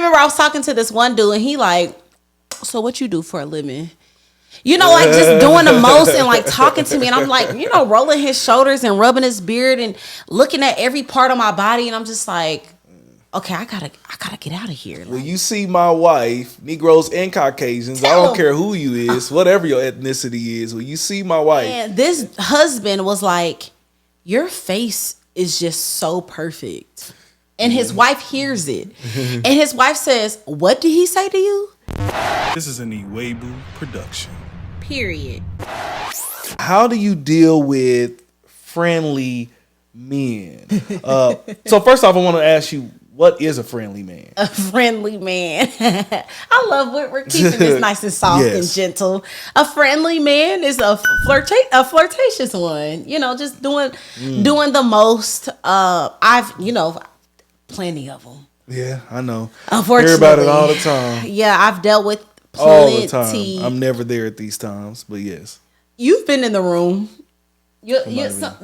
remember I was talking to this one dude, and he like, so what you do for a living? You know, like just doing the most and like talking to me. And I'm like, you know, rolling his shoulders and rubbing his beard and looking at every part of my body. And I'm just like, okay, I gotta get out of here. Like, when you see my wife, Negroes and Caucasians, I don't care who you is, whatever your ethnicity is. When you see my wife, and this husband was like, your face is just so perfect. And his wife hears it. And his wife says, what did he say to you? This is an Iwebu production. Period. how do you deal with friendly men? So first off, I want to ask you, what is a friendly man? A friendly man. I love what we're keeping this nice and soft and gentle. A friendly man is a flirtatious one. You know, just doing the most. I've plenty of them. Yeah, I know. Unfortunately, hear about it all the time. Yeah, I've dealt with plenty. All the time. I'm never there at these times, but yes. You've been in the room. You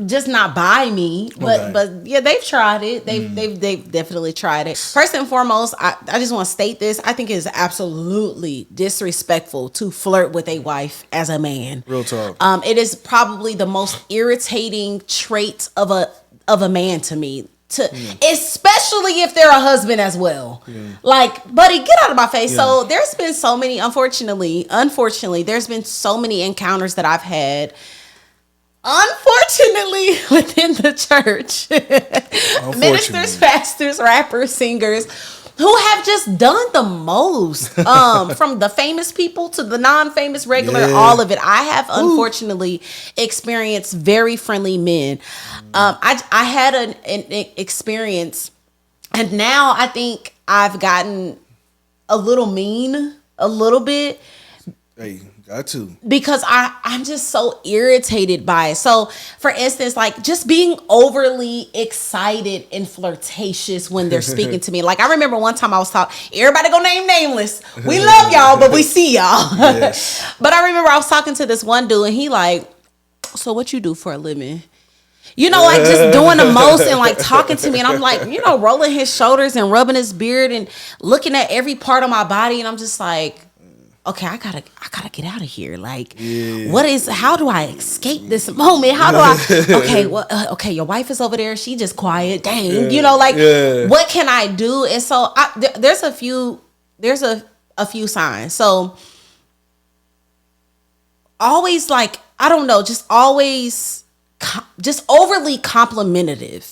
just not by me, but yeah, they've tried it. They've definitely tried it. First and foremost, I just want to state this. I think it is absolutely disrespectful to flirt with a wife as a man. Real talk. It is probably the most irritating trait of a man to me. Especially if they're a husband as well. Like, buddy, get out of my face. So there's been so many, unfortunately, there's been so many encounters that I've had. Unfortunately, within the church, ministers, pastors, rappers, singers, who have just done the most, from the famous people to the non-famous regular, all of it. I have unfortunately experienced very friendly men. I had an experience, and now I think I've gotten a little mean, a little bit. Hey, got to. Because I'm just so irritated by it. So, for instance, like just being overly excited and flirtatious when they're speaking to me. Like I remember one time I was talking, everybody gonna name nameless. We love y'all, but we see y'all. Yes. But I remember I was talking to this one dude, and he like, so what you do for a living? You know, like just doing the most and like talking to me. And I'm like, rolling his shoulders and rubbing his beard and looking at every part of my body. And I'm just like, okay, I gotta get out of here. Like, how do I escape this moment? How do I, okay, your wife is over there. She just quiet. Dang, what can I do? And so there's a few signs. So always like, I don't know, just always just overly complimentary.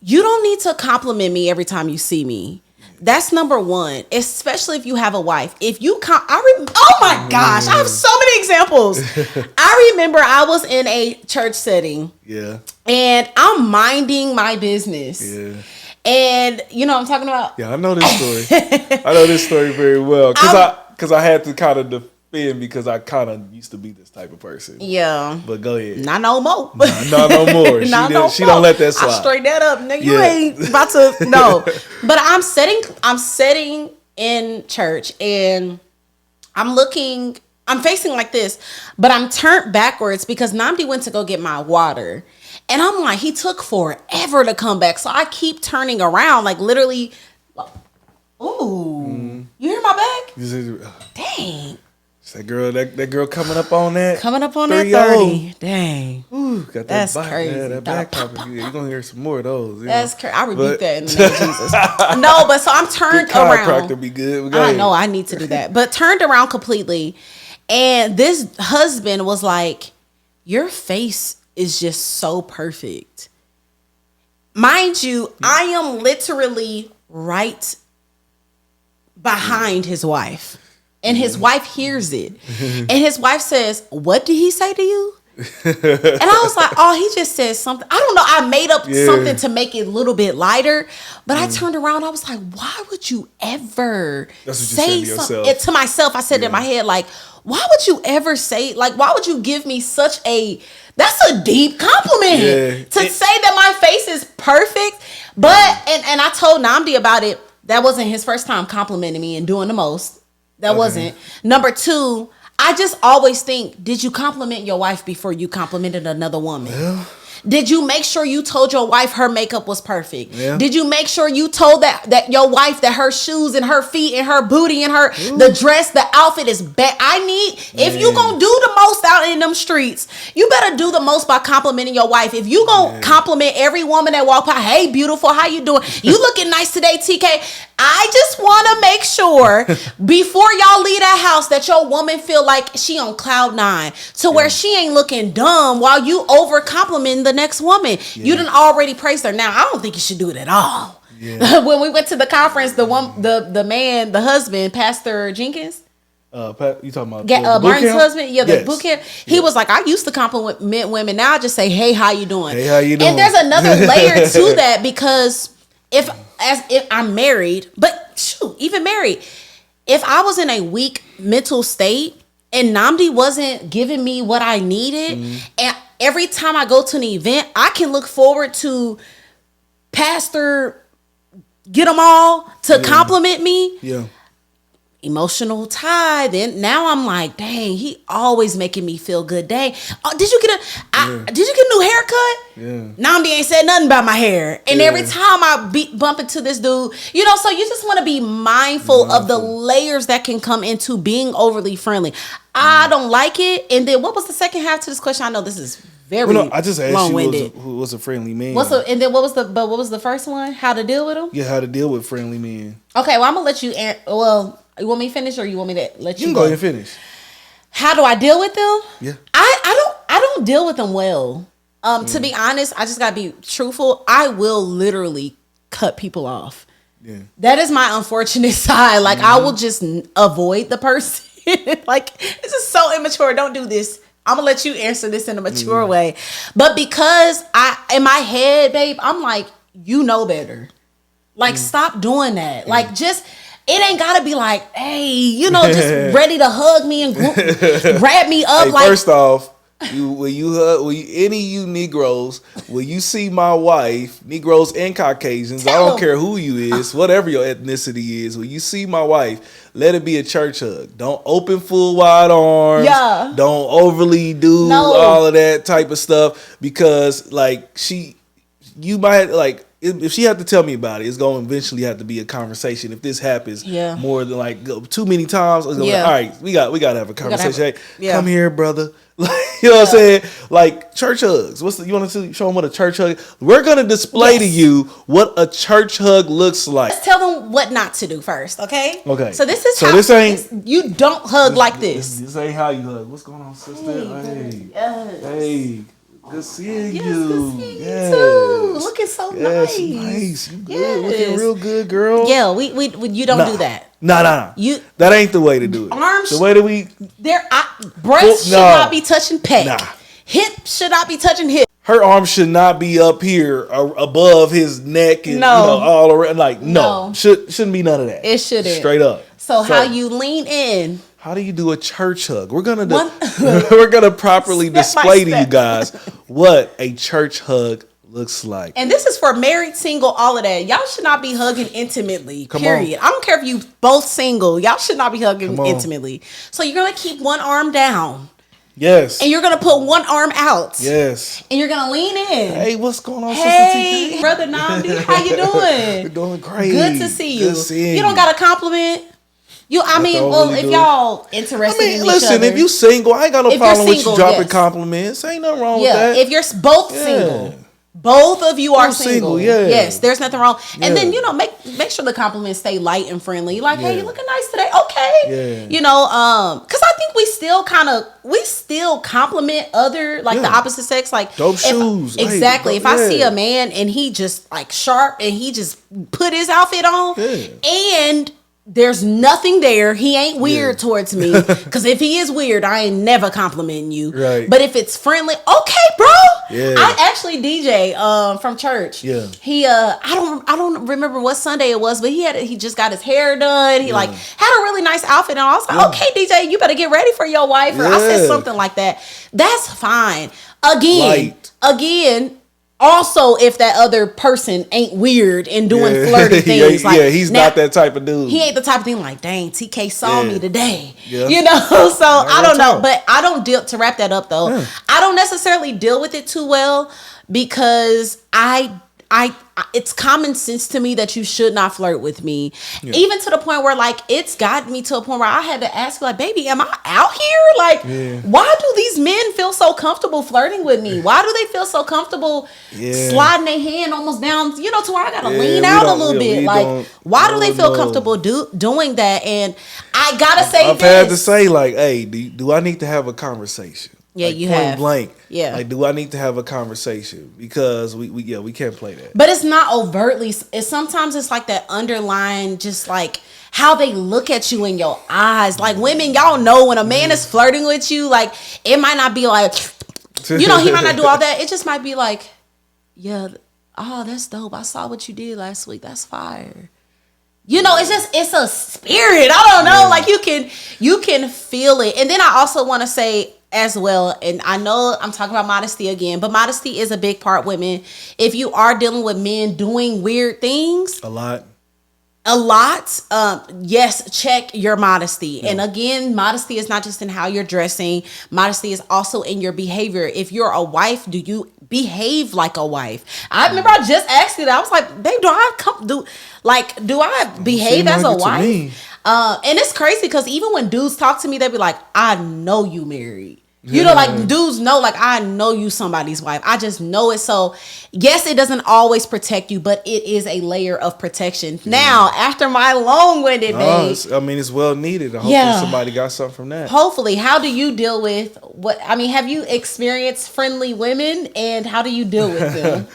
You don't need to compliment me every time you see me. That's number one, especially if you have a wife. If you oh my gosh, I have so many examples. I remember I was in a church setting. Yeah. And I'm minding my business. Yeah. And you know what I'm talking about? Yeah, I know this story. I know this story very well. Because I had to kind of defend because I kind of used to be this type of person. Yeah. But go ahead. Not no more. Not no more. She don't let that slide. I straight that up. Nigga, you ain't about to no. But I'm sitting in church and I'm facing like this, but I'm turned backwards because Namdi went to go get my water. And I'm like, he took forever to come back. So I keep turning around, like literally. Ooh. You hear my back? Dang. That girl coming up on that 30. Dang. Ooh, got that That's bite, crazy. Man, that back popping. You're going to hear some more of those. That's crazy. I rebuke that in the name of Jesus. No, but so I'm turned around. Chiropractor be good. I know, I need to do that. But turned around completely. And this husband was like, your face is just so perfect. Mind you, I am literally right behind his wife. And his wife hears it. And his wife says, what did he say to you? And I was like, oh, he just said something. I don't know. I made up something to make it a little bit lighter. But I turned around. I was like, why would you ever say something to myself? I said in my head, like, why would you ever say, like, why would you give me that's a deep compliment to say that my face is perfect. But, and I told Namdi about it. That wasn't his first time complimenting me and doing the most. That wasn't. Number two, I just always think, did you compliment your wife before you complimented another woman? Well, Did you make sure you told your wife her makeup was perfect? Yeah. Did you make sure you told that your wife that her shoes and her feet and her booty and her the dress, the outfit is bad? If you gonna do the most out in them streets, you better do the most by complimenting your wife. If you gonna compliment every woman that walk by, hey, beautiful, how you doing? You looking nice today, TK. I just want to make sure before y'all leave that house that your woman feel like she on cloud 9 to where she ain't looking dumb while you over complimenting the next woman. You done already praised her. Now, I don't think you should do it at all. Yeah. When we went to the conference, the husband, Pastor Jenkins, you talking about the Martin's husband? Yeah, the yes. boot camp. He was like, I used to compliment women. Now I just say, hey, how you doing? Hey, how you doing? And there's another layer to that because if I'm married, but shoot, even married, if I was in a weak mental state and Namdi wasn't giving me what I needed, and every time I go to an event, I can look forward to Pastor Get 'em All to compliment me. Yeah. Emotional tie. Then now I'm like, dang, he always making me feel good. Dang, did you get a new haircut? Yeah. Namdi ain't said nothing about my hair, and every time I bump into this dude, so you just want to be mindful of the layers that can come into being overly friendly. I don't like it. And then what was the second half to this question? I know this is very I just asked long-winded. you who was a friendly man. What was the first one? How to deal with them? Yeah, how to deal with friendly men. Okay, well I'm gonna let you. You want me to finish, or you want me to let you? You can go ahead and finish. How do I deal with them? Yeah. I don't deal with them well. To be honest, I just gotta be truthful. I will literally cut people off. Yeah. That is my unfortunate side. Like I will just avoid the person. Like this is so immature. Don't do this. I'm gonna let you answer this in a mature way. But because in my head, babe, I'm like, you know better. Like stop doing that. Like just. It ain't gotta be like, hey, just ready to hug me and grab me up. Hey, like first off, any you Negroes, when you see my wife, Negroes and Caucasians, I don't care who you is, whatever your ethnicity is, when you see my wife, let it be a church hug. Don't open full wide arms. Yeah. Don't overly do all of that type of stuff because you might like. If she had to tell me about it, it's going to eventually have to be a conversation. If this happens more than too many times, it's gonna be like, all right, we got to have a conversation. Come here, brother. You know what I'm saying? Like church hugs. You want to show them what a church hug? We're going to display to you what a church hug looks like. Let's tell them what not to do first, okay? Okay. So this ain't you don't hug like this. This ain't how you hug. What's going on, sister? Hey. Good seeing you. Good seeing you too. Looking so nice. Nice. You good. Looking real good, girl. Yeah, we you don't do that. Nah. That ain't the way to do it. Arms. The way that breasts should not be touching pec. Nah. Hip should not be touching hip. Her arms should not be up here above his neck and all around. Like no. Shouldn't be none of that. It shouldn't. Straight up. So how you lean in. How do you do a church hug? We're gonna properly display to you guys what a church hug looks like. And this is for married, single, all of that. Y'all should not be hugging intimately. Come period. on. I don't care if you both single. Y'all should not be hugging intimately. So you're gonna keep one arm down. Yes. And you're gonna put one arm out. Yes. And you're gonna lean in. Hey, what's going on, hey, Sister TK? brother Namdi, how you doing? We're doing great. Good to see you. Good seeing you don't got a compliment. If y'all interested in each other. If you single, I ain't got no problem with you dropping compliments. Ain't nothing wrong with that. If you're both single, both of you are single. Yes, there's nothing wrong. And then make sure the compliments stay light and friendly. Like, hey, you looking nice today. Okay, because I think we still compliment other the opposite sex. Like dope shoes. Exactly. If I see a man and he just like sharp and he just put his outfit on and there's nothing there. He ain't weird towards me. Because if he is weird, I ain't never complimenting you. Right. But if it's friendly, okay, bro. Yeah. I actually DJ from church. Yeah. He I don't remember what Sunday it was, but he just got his hair done. He had a really nice outfit on. I was like, okay, DJ, you better get ready for your wife. Or I said something like that. That's fine. Again. Also, if that other person ain't weird and doing flirty things, he's not that type of dude. He ain't the type of thing like, dang, TK saw me today. Yeah. So I don't know. But I don't deal, to wrap that up though, I don't necessarily deal with it too well because it's common sense to me that you should not flirt with me. Yeah. Even to the point where like it's gotten me to a point where I had to ask like, baby, am I out here? Like, why do these men feel so comfortable flirting with me? Why do they feel so comfortable sliding their hand almost down, to where I gotta lean out a little bit? Like, why do they feel comfortable doing that? And I gotta say I've had to say like, hey, do I need to have a conversation? Yeah, like you point have. Blank. Yeah. Like, do I need to have a conversation? Because we can't play that. But it's not overtly. Sometimes it's like that underlying, just like how they look at you in your eyes. Like women, y'all know when a man is flirting with you, like it might not be like, he might not do all that. It just might be like, yeah, oh, that's dope. I saw what you did last week. That's fire. It's a spirit. I don't know. Like you can feel it. And then I also want to say as well, and I know I'm talking about modesty again, but modesty is a big part, women. If you are dealing with men doing weird things, a lot, yes, check your modesty. Yeah. And again, modesty is not just in how you're dressing. Modesty is also in your behavior. If you're a wife, do you behave like a wife? I remember I just asked you that. I was like, babe, do I behave as a wife? And it's crazy because even when dudes talk to me, they be like, I know you married. Like dudes know, like, I know you somebody's wife. I just know it. So yes, it doesn't always protect you, but it is a layer of protection. Now, after my long-winded day, it's well needed. Hopefully somebody got something from that. Hopefully. How do you deal with have you experienced friendly women, and how do you deal with them?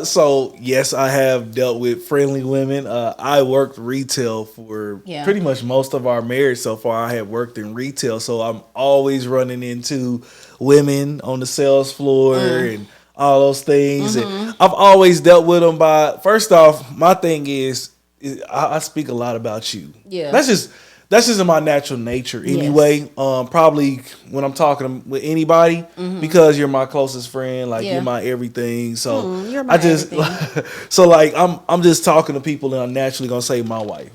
So yes, I have dealt with friendly women. I worked retail for pretty much most of our marriage so far. I have worked in retail, so I'm always running into women on the sales floor and all those things. And I've always dealt with them first off, my thing is I speak a lot about you. Yeah. That's just in my natural nature anyway. Yes. Probably when I'm talking with anybody, because you're my closest friend, like you're my everything. So so like I'm just talking to people, and I'm naturally gonna say my wife,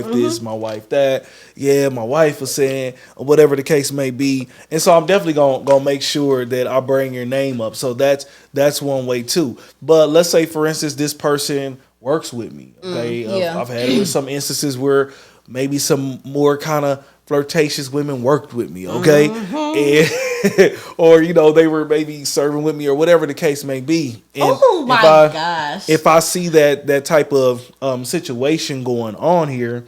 this, my wife that. Yeah, my wife was saying, whatever the case may be. And so I'm definitely gonna make sure that I bring your name up. So that's one way too. But let's say, for instance, this person works with me. Okay, I've had some instances where maybe some more kind of flirtatious women worked with me, okay? And, or, they were maybe serving with me or whatever the case may be. And gosh. If I see that type of situation going on here,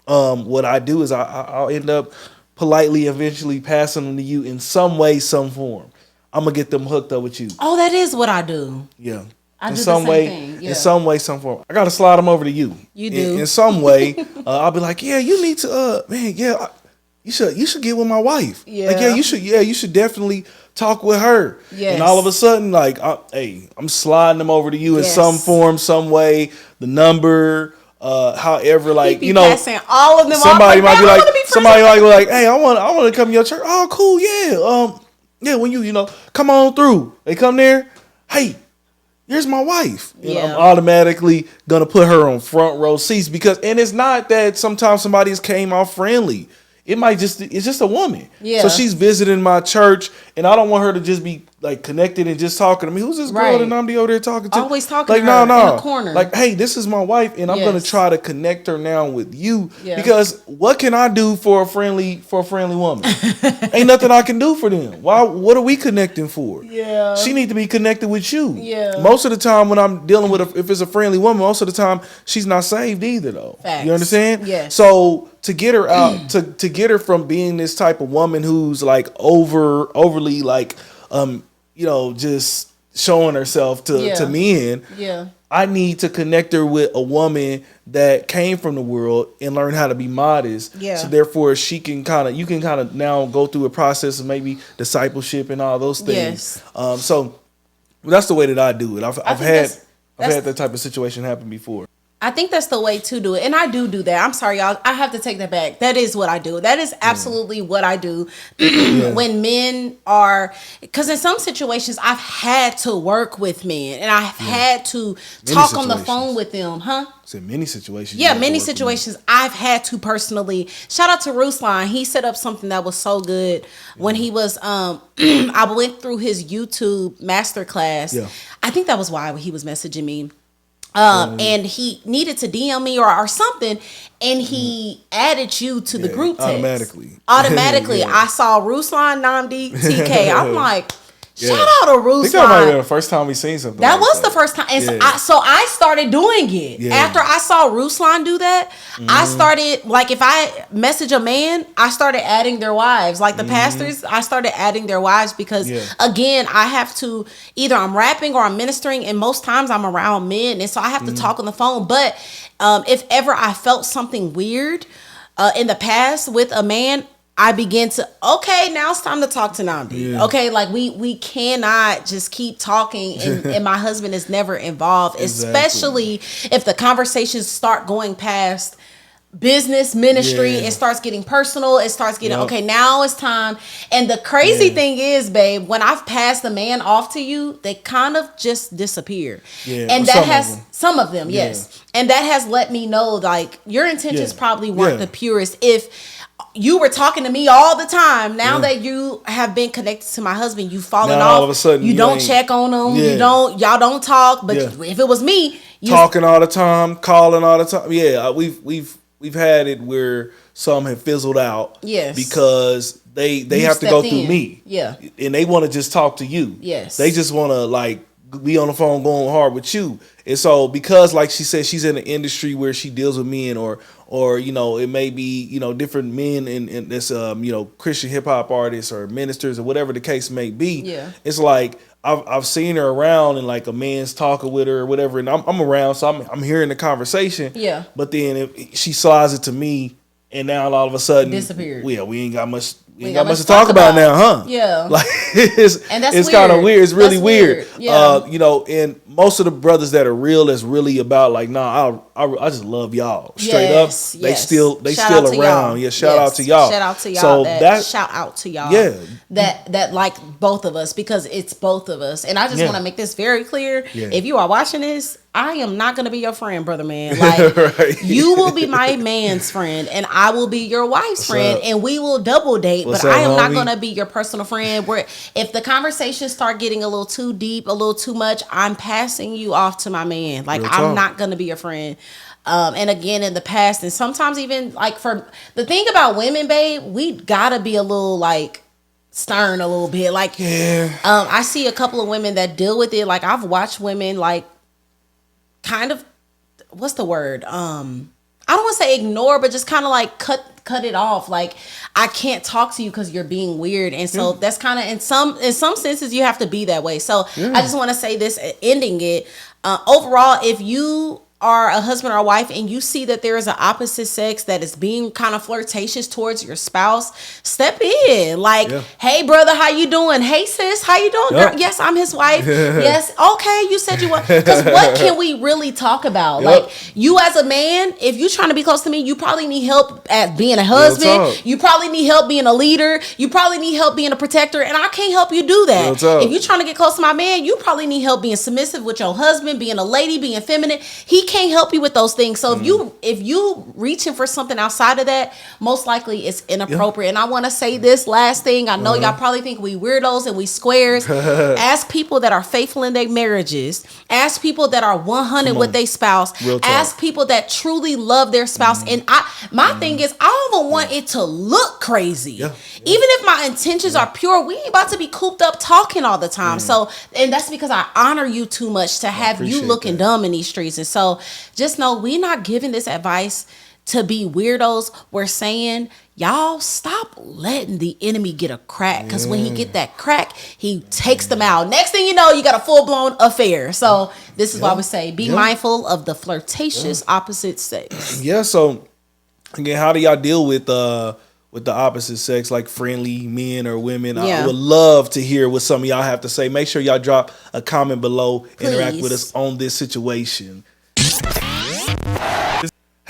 what I do is I'll end up politely eventually passing them to you in some way, some form. I'm going to get them hooked up with you. Oh, that is what I do. Yeah. In some way, some form. I gotta slide them over to you. You do. In some way, I'll be like, yeah, you need to, you should get with my wife. Yeah. Like, you should definitely talk with her. Yes. And all of a sudden, like, I'm sliding them over to you in some form, some way. The number, however, like, passing all of them. Somebody might be like, hey, I want to come to your church. Oh, cool, yeah. When you come on through. They come there. Hey, here's my wife. And I'm automatically going to put her on front row seats and it's not that sometimes somebody's came off friendly. It's just a woman. Yeah. So she's visiting my church, and I don't want her to just be like connected and just talking to me. Who's this girl that I'm over there talking to? Always talking to her in the corner. Like, hey, this is my wife, and I'm going to try to connect her now with you because what can I do for a friendly woman? Ain't nothing I can do for them. What are we connecting for? Yeah. She need to be connected with you. Yeah. Most of the time when I'm dealing with if it's a friendly woman, most of the time she's not saved either though. Facts. You understand? Yes. So to get her out, to get her from being this type of woman who's like overly like just showing herself to men. Yeah. I need to connect her with a woman that came from the world and learn how to be modest. Yeah. So therefore you can kind of now go through a process of maybe discipleship and all those things. Yes. So that's the way that I do it. I've had that type of situation happen before. I think that's the way to do it. And I do that. I'm sorry, y'all. I have to take that back. That is what I do. That is absolutely what I do. When men are, because in some situations I've had to work with men and I've had to talk on the phone with them. It's in many situations. Yeah, many situations I've had to personally. Shout out to Ruslan. He set up something that was so good when he was, I went through his YouTube masterclass. Yeah. I think that was why he was messaging me. And he needed to DM me or something, and he added you to the group text. Automatically. I saw Ruslan, Namdi, TK. I'm like, shout out to Ruslan. I think that might have been the first time we seen something. That was the first time. And so I started doing it. Yeah. After I saw Ruslan do that, I started, like, if I message a man, I started adding their wives. Like the pastors, I started adding their wives because, again, I have to, either I'm rapping or I'm ministering, and most times I'm around men. And so I have to talk on the phone. But if ever I felt something weird in the past with a man, I begin to, okay, now it's time to talk to Namdi. Yeah. Okay, like we cannot just keep talking and my husband is never involved, especially if the conversations start going past business, ministry, it starts getting personal, it starts getting, okay, now it's time. And the crazy thing is, babe, when I've passed the man off to you, they kind of just disappear. Yeah. And that has, some of them, yes. And that has let me know, like, your intentions probably weren't the purest. If you were talking to me all the time. Now that you have been connected to my husband, you've fallen off. All of a sudden, you don't check on him. Y'all don't talk. But if it was me, talking all the time, calling all the time. Yeah, we've had it where some have fizzled out. Yes, because they have to go through me. Yeah, and they want to just talk to you. Yes, they just want to like be on the phone going hard with you. And so because, like she said, she's in an industry where she deals with men, or you know, it may be, you know, different men in this you know, Christian hip hop artists or ministers or whatever the case may be. Yeah, it's like I've seen her around and like a man's talking with her or whatever, and I'm around, so I'm hearing the conversation. Yeah, but then if she slides it to me, and now all of a sudden disappeared. Yeah, we ain't got much. We ain't got much to talk about now, huh? Yeah. Like it's kind of weird. It's really weird. Yeah. You know, and most of the brothers that are real, that's really about like, nah, I just love y'all. Straight up. They still around. Yeah, shout out to y'all. Shout out to y'all. So shout out to y'all. Yeah. That like both of us, because it's both of us. And I just want to make this very clear. Yeah. If you are watching this, I am not going to be your friend, brother man. Like, right. You will be my man's friend, and I will be your wife's friend, and we will double date. But I am not going to be your personal friend. Where if the conversations start getting a little too deep, a little too much, I'm passing you off to my man. Like, I'm not going to be your friend. And again, in the past, and sometimes even like for the thing about women, babe, we gotta be a little like stern a little bit. Like, I see a couple of women that deal with it. Like, I've watched women like kind of, what's the word? I don't want to say ignore, but just kind of like cut it off. Like, I can't talk to you because you're being weird. And so that's kind of, in some senses, you have to be that way. So I just want to say this, ending it. Overall, if you are a husband or a wife and you see that there is an opposite sex that is being kind of flirtatious towards your spouse, step in. Like, hey brother, how you doing? Hey sis, how you doing? Girl? Yes, I'm his wife. Yes, okay, you said you want. Because what can we really talk about? Like, you as a man, if you're trying to be close to me, you probably need help at being a husband. You probably need help being a leader. You probably need help being a protector, and I can't help you do that. If you're trying to get close to my man, you probably need help being submissive with your husband, being a lady, being feminine. He can't help you with those things. So if you reaching for something outside of that, most likely it's inappropriate. And I want to say this last thing. I know y'all probably think we weirdos and we squares. Ask people that are faithful in their marriages. Ask people that are 100 with their spouse. Ask people that truly love their spouse. And my thing is, I don't even want it to look crazy. Even if my intentions are pure, we ain't about to be cooped up talking all the time. So, and that's because I honor you too much to have you looking dumb in these streets. And so just know we're not giving this advice to be weirdos. We're saying, y'all stop letting the enemy get a crack, because when he get that crack, he takes them out. Next thing you know, you got a full-blown affair. So this is why we say be mindful of the flirtatious opposite sex. Yeah, so again, how do y'all deal with the opposite sex, like friendly men or women? I would love to hear what some of y'all have to say. Make sure y'all drop a comment below. Please. Interact with us on this situation.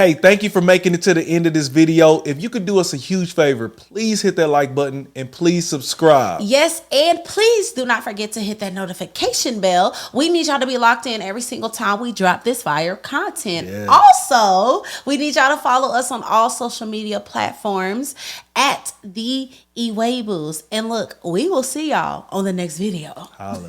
Hey, thank you for making it to the end of this video. If you could do us a huge favor, please hit that like button and please subscribe. Yes, and please do not forget to hit that notification bell. We need y'all to be locked in every single time we drop this fire content. Yeah. Also, we need y'all to follow us on all social media platforms at the Ewaybos. And look, we will see y'all on the next video. Holla.